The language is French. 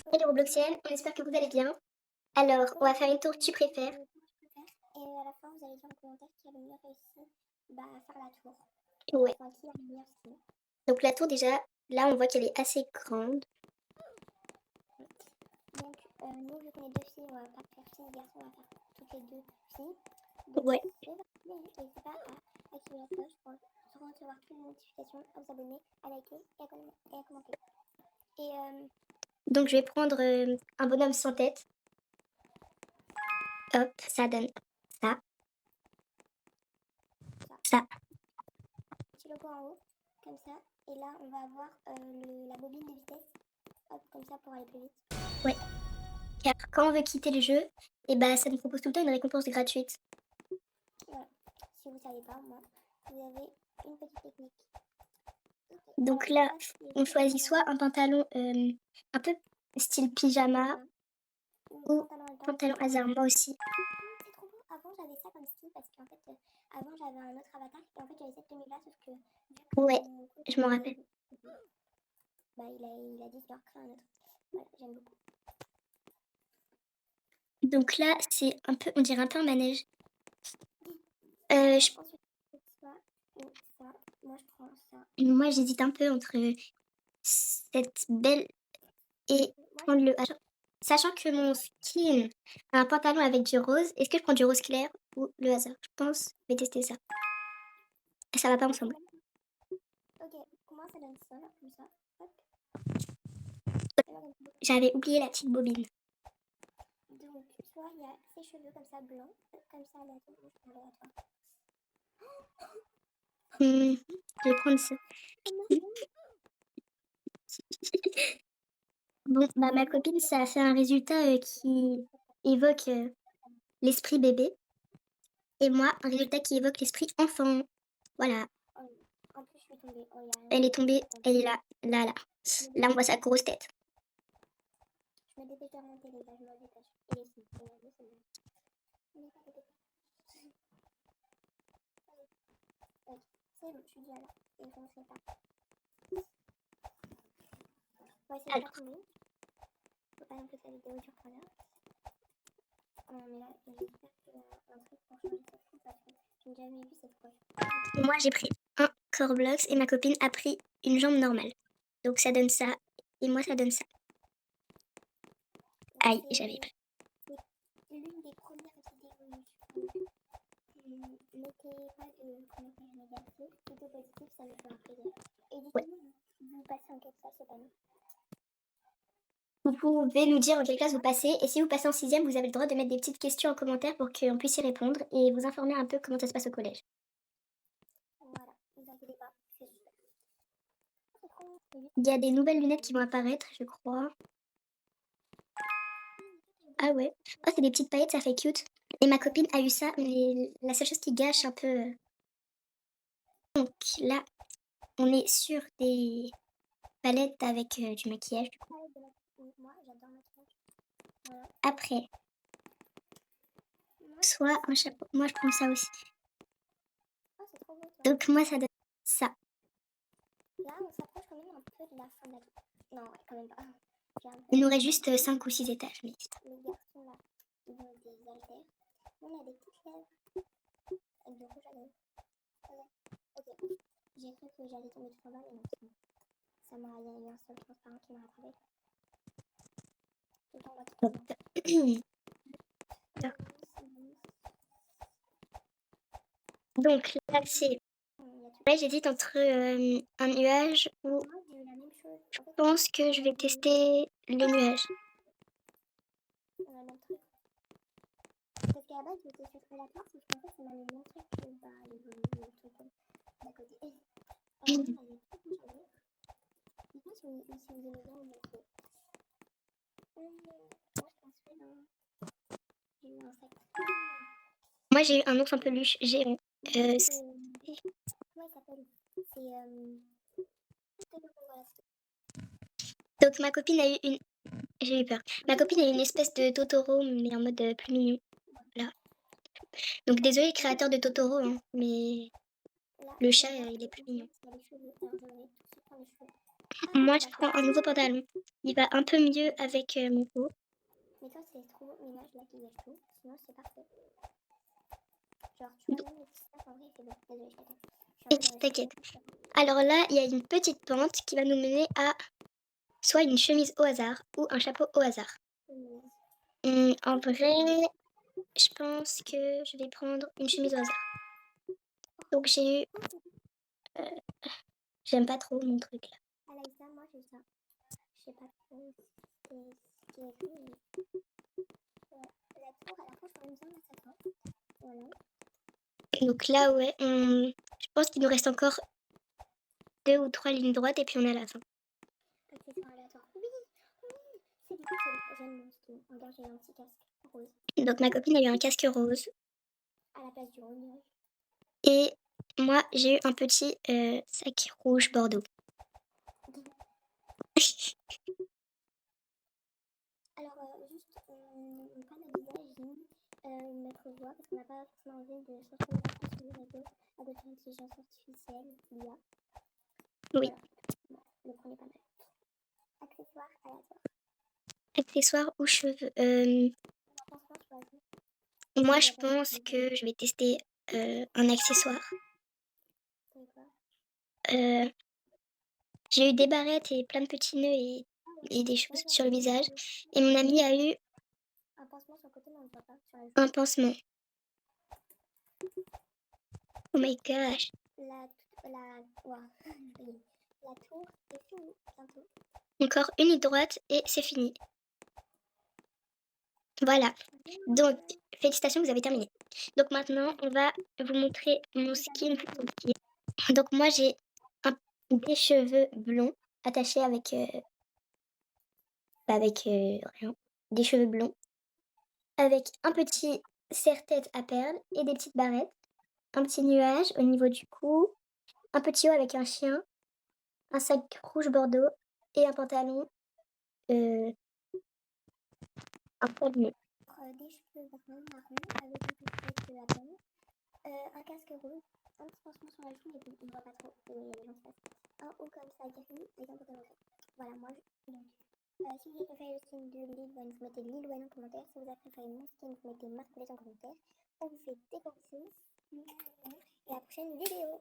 Hello Robloxienne, on espère que vous allez bien. Alors, on va faire une tour tu préfères. Et à la fin, vous allez dire en commentaire qui a le mieux réussi à faire la tour. Ouais. Enfin, qui a le meilleur style. Donc la tour déjà, là on voit qu'elle est assez grande. Donc, nous, vu qu'on est deux filles, on va pas faire filles et garçons, on va faire toutes les deux filles. Donc, Ouais. n'hésitez pas à activer la cloche pour recevoir toutes les notifications, à vous abonner, à liker et à commenter. Et Donc je vais prendre un bonhomme sans tête. Hop, ça donne ça. Ça. petit logo en haut, comme ça. Et là, on va avoir la bobine de vitesse. Hop, comme ça pour aller plus vite. Ouais. Car quand on veut quitter le jeu, et bah ça nous propose tout le temps une récompense gratuite. Voilà. Si vous savez pas, moi, vous avez une petite technique. Donc là, on choisit soit un pantalon un peu style pyjama ou pantalon hasard, moi aussi. C'est trop beau. Avant, j'avais ça comme style parce qu'en fait, avant, j'avais un autre avatar et en fait, j'avais cette tenue-là, sauf que vu que Ouais, mon coach, je m'en rappelle. bah, il a dit de leur créer un autre. Voilà, j'aime beaucoup. Donc là, c'est un peu, on dirait un peu un manège. Ensuite, ça ou ça. Moi, je prends ça. Moi, j'hésite un peu entre cette belle et prendre le hasard. Sachant que mon skin a un pantalon avec du rose, est-ce que je prends du rose clair ou le hasard? Je pense, je vais tester ça. Ça va pas ensemble. Ok, pour moi, ça donne ça, comme ça. Hop. J'avais oublié la petite bobine. Donc, soit il y a ses cheveux comme ça, blancs, comme ça, là, je prends aléatoire. Je vais prendre ça. Bon, bah ma copine, ça a fait un résultat qui évoque l'esprit bébé. Et moi, un résultat qui évoque l'esprit enfant. Voilà. En plus, je suis tombée. Oh, il y a rien. Elle est tombée, elle est là, là, là. Là, on voit sa grosse tête. Je me dépêche de remonter, les gars, je me dépêche. Il est ici. Regardez, c'est bon. On n'est pas dépêché. Ok, c'est bon, je suis déjà là. Et je ne sais pas. On va essayer de Alors, faire tomber. Faut pas non plus que la vidéo dure 3 heures. Mais là, j'espère qu'il y a un truc pour changer cette coupe parce que j'ai jamais vu cette coupe. moi, j'ai pris un Corblox et ma copine a pris une jambe normale. Donc, ça donne ça. Et moi, ça donne ça. Aïe, j'avais pris. C'est l'une des premières vidéos YouTube. Mettez pas de commentaires négatifs, plutôt positifs, ça me fera plaisir. Et Ouais. dites-nous, vous passez en quelle classe cette année? Vous pouvez nous dire en quelle classe vous passez. Et si vous passez en 6e, vous avez le droit de mettre des petites questions en commentaire pour qu'on puisse y répondre et vous informer un peu comment ça se passe au collège. Voilà, ne vous inquiétez pas, c'est super. C'est trop bon. Il y a des nouvelles lunettes qui vont apparaître, je crois. Ah ouais. Oh, c'est des petites paillettes, ça fait cute. Et ma copine a eu ça, mais la seule chose qui gâche un peu. Donc là, on est sur des palettes avec du maquillage. Moi, j'adore le maquillage. Voilà. Après, soit un chapeau. Moi, je prends ça aussi. Oh, c'est trop beau, toi. Donc moi, ça donne ça. Là, on s'approche quand même un peu de la fin de la tour. Non, ouais, quand même pas. Il nous reste juste 5 ou 6 étages. Mais... Les garçons, là, ils ont des haltères. On a des petites lèvres avec du rouge à lèvres. Ok, j'ai cru que j'allais tomber tout en bas, mais non, c'est bon. Ça m'a, il y a eu un seul transparent qui m'a rattrapé. Tout en bas, tout en bas. Donc là, c'est... Ouais, j'hésite entre un nuage ou... Moi, j'ai eu la même chose. En Je fait, pense que je vais tester les nuages. on a le même truc. Parce qu'à la base, j'étais sur aléatoire, sauf qu'en fait, ça m'a mis le même truc que bah, le truc d'à côté. Alors, là, on a des trucs changés. Dites-moi si vous aimez bien le maquiller. Moi, je pense que non. J'ai eu un sac. Moi, j'ai eu un ours en peluche géant. Comment il s'appelle? C'est. Voilà. Donc ma copine a eu une... J'ai eu peur. Ma copine a eu une espèce de Totoro, mais en mode plus mignon. Là. Donc désolé, créateur de Totoro, hein, mais Là, le chat, il est plus mignon. il y a les cheveux. Alors, je vais tout de suite prendre les cheveux. Ah, Moi, je bah, prends un nouveau pantalon. Il va un peu mieux avec mon peau. mais toi, c'est trop ménage là qui gâche tout. Sinon, c'est parfait. Genre, tu vois, même le petit stuff, en vrai, c'est bon. Désolée, je t'attends. Je suis en train de T'inquiète. rechercher. Alors là, il y a une petite pente qui va nous mener à soit une chemise au hasard ou un chapeau au hasard. En vrai, je pense que je vais prendre une chemise au hasard. Donc j'ai eu... j'aime pas trop mon truc là. Elle a eu ça, moi j'ai eu ça. Je sais pas trop ce qui est écrit, mais la tour, à la fois, je pourrais me dire, ça toi. Voilà. Donc là, ouais, je pense qu'il nous reste encore 2 ou 3 lignes droites et puis on est à la fin. Accessoires aléatoires. Oui, oui, c'est bon, j'aime mon skin. Regarde, j'ai un petit casque rose Donc ma copine a eu un casque rose à la place du rose. et moi j'ai eu un petit sac rouge bordeaux. Alors, juste, pas d'habillage, ni mettre voix, parce qu'on n'a pas forcément envie de sortir partout sur les réseaux avec l'intelligence artificielle, l'IA. Oui. Voilà, bon, le premier pas mal. Accessoires aléatoires. Accessoires ou cheveux. Franchement, je choisis. Moi je pense que je vais tester un accessoire. C'est quoi? J'ai eu des barrettes et plein de petits nœuds et des choses sur le visage. Et mon amie a eu Un pansement sur le côté, mais on ne voit pas sur la joue. un pansement. Oh my gosh. Ouah, la tour est finie bientôt. Encore une ligne droite et c'est fini. Voilà. Donc, félicitations, vous avez terminé. Donc maintenant, on va vous montrer mon skin tout entier. Donc moi, j'ai des cheveux blonds attachés avec rien. Des cheveux blonds. Avec un petit serre-tête à perles et des petites barrettes. Un petit nuage au niveau du cou. Un petit haut avec un chien. Un sac rouge bordeaux. Et un pantalon un peu bleu. Des cheveux bruns marron avec un peu de lapin. Un casque rose. Un petit pansement sur la joue, mais on ne voit pas trop. Il y a des gens qui passent. Un haut comme ça, gris, avec un pantalon rose. Voilà, moi, donc. Si vous avez préféré le skin de Lil Wayne, vous mettez Lil Wayne en commentaire. Si vous avez préféré mon skin, vous mettez Marc Blaise en commentaire. On vous fait des gros bisous. Et à la prochaine vidéo.